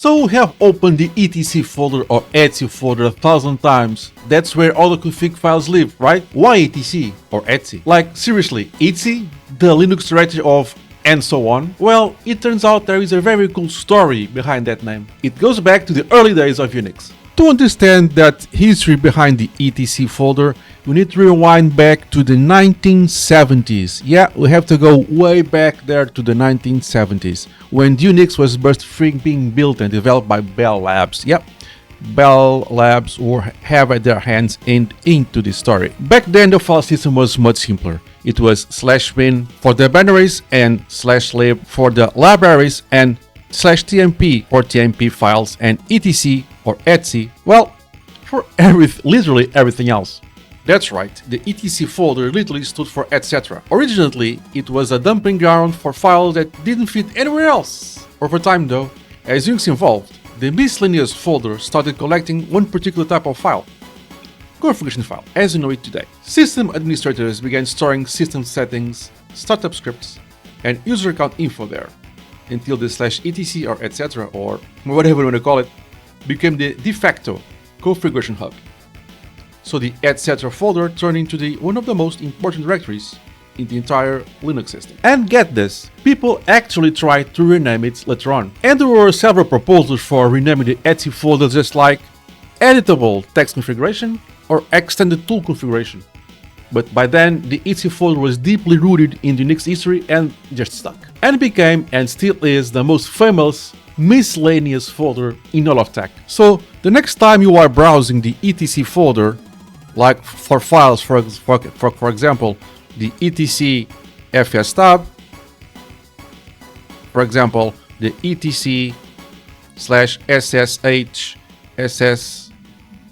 So we have opened the etc folder or etc folder 1,000 times. That's where all the config files live, right? Why etc or etc? Like seriously, etc? The Linux directory of and so on? Well, it turns out there is a very cool story behind that name. It goes back to the early days of Unix. To understand that history behind the etc folder, we need to rewind back to the 1970s. Yeah, we have to go way back there to the 1970s, when Unix was first being built and developed by Bell Labs. Yep, Bell Labs have their hands into this story. Back then the file system was much simpler. It was /bin for the binaries and /lib for the libraries and /tmp for tmp files and etc or etc, well, for literally everything else. That's right, the etc folder literally stood for etc. Originally, it was a dumping ground for files that didn't fit anywhere else. Over time though, as Unix evolved, the miscellaneous folder started collecting one particular type of file, configuration file, as you know it today. System administrators began storing system settings, startup scripts, and user account info there, until the /etc or etc or whatever you want to call it became the de facto configuration hub. So the etc folder turned into one of the most important directories in the entire Linux system. And get this, people actually tried to rename it later on. And there were several proposals for renaming the etc folder, just like editable text configuration or extended tool configuration. But by then, the etc folder was deeply rooted in the Unix history and just stuck. And became, and still is, the most famous miscellaneous folder in all of tech. So the next time you are browsing the etc folder, like for files, for example, the etc fstab, for example, the etc /ssh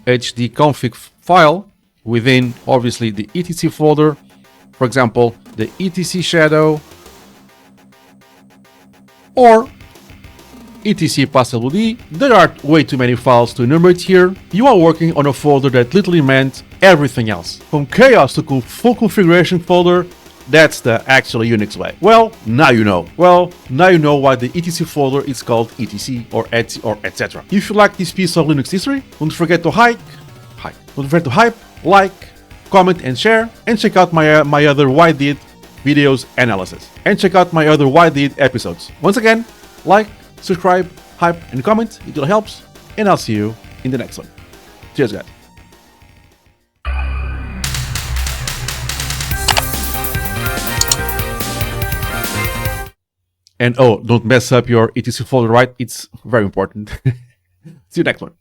sshd-config file within, obviously, the etc folder, for example, the etc shadow or etc passwd. There are way too many files to enumerate here. You are working on a folder that literally meant everything else. From chaos to full configuration folder, that's the actual Unix way. Well, now you know. Well, now you know why the etc folder is called etc or etc or etc. If you like this piece of Linux history, don't forget to like, comment and share, and check out my other Why Did videos analysis. And check out my other Why Did episodes. Once again, like, subscribe, hype and comment, it all helps, and I'll see you in the next one. Cheers guys. And oh, don't mess up your etc folder, right? It's very important. See you next one.